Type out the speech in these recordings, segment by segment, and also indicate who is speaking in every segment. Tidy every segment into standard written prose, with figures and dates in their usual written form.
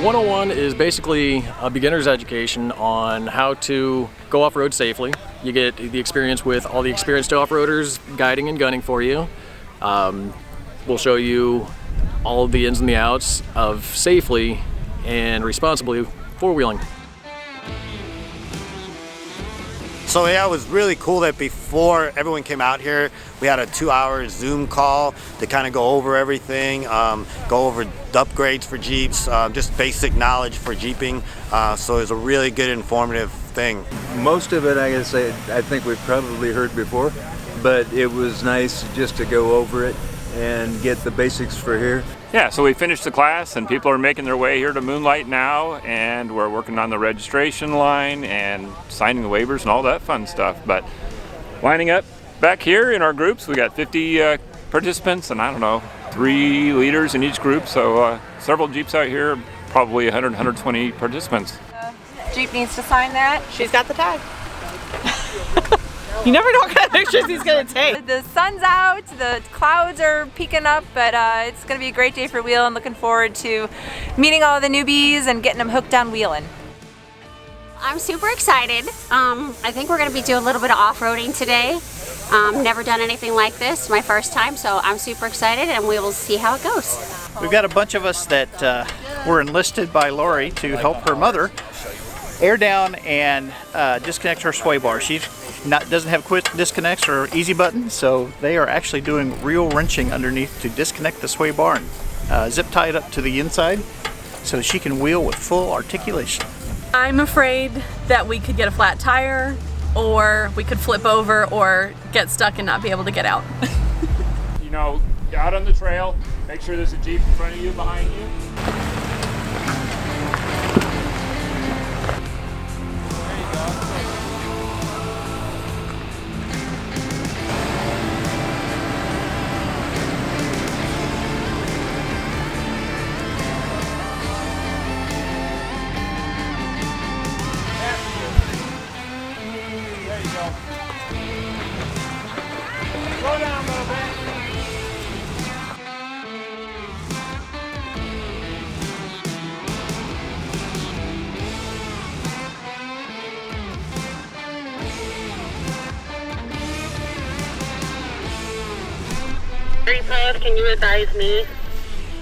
Speaker 1: 101 is basically a beginner's education on how to go off-road safely. You get the experience with all the experienced off-roaders guiding and gunning for you. We'll show you all of the ins and the outs of safely and responsibly four-wheeling.
Speaker 2: So yeah, it was really cool that before everyone came out here, we had a 2-hour Zoom call to kind of go over everything, go over upgrades for Jeeps, just basic knowledge for Jeeping. So it was a really good informative thing.
Speaker 3: Most of it, I gotta say, I think we've probably heard before, but it was nice just to go over it and get the basics for here.
Speaker 4: Yeah, so we finished the class and people are making their way here to Moonlight now, and we're working on the registration line and signing the waivers and all that fun stuff. But lining up back here in our groups, we got 50 participants and I don't know, 3 leaders in each group, so several Jeeps out here, probably 100, 120 participants.
Speaker 5: Jeep needs to sign that.
Speaker 6: She's got the tag. You never know what kind of pictures he's going to take.
Speaker 5: The sun's out, the clouds are peeking up, but it's going to be a great day for wheeling. Looking forward to meeting all the newbies and getting them hooked on wheeling.
Speaker 7: I'm super excited. I think we're going to be doing a little bit of off-roading today. Never done anything like this, my first time, so I'm super excited and we will see how it goes.
Speaker 8: We've got a bunch of us that were enlisted by Lori to help her mother air down and disconnect her sway bar. She doesn't have quick disconnects or easy buttons, so they are actually doing real wrenching underneath to disconnect the sway bar and zip tie it up to the inside so she can wheel with full articulation.
Speaker 6: I'm afraid that we could get a flat tire, or we could flip over or get stuck and not be able to get out.
Speaker 4: You know, out on the trail, make sure there's a Jeep in front of you, behind you. Slow down a little bit.
Speaker 9: Can you advise me?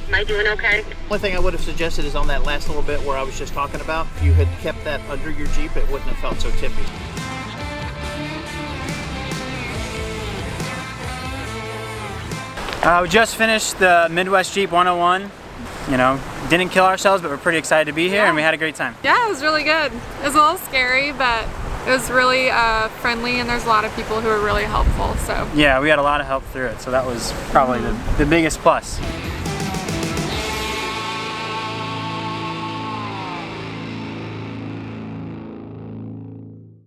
Speaker 9: Am I doing okay?
Speaker 8: One thing I would have suggested is on that last little bit where I was just talking about, if you had kept that under your Jeep, it wouldn't have felt so tippy.
Speaker 10: We just finished the Midwest Jeep 101. You know, didn't kill ourselves, but we're pretty excited to be here, and we had a great time.
Speaker 11: Yeah, it was really good. It was a little scary, but it was really friendly, and there's a lot of people who were really helpful. So
Speaker 10: yeah, we had a lot of help through it, so that was probably the biggest plus.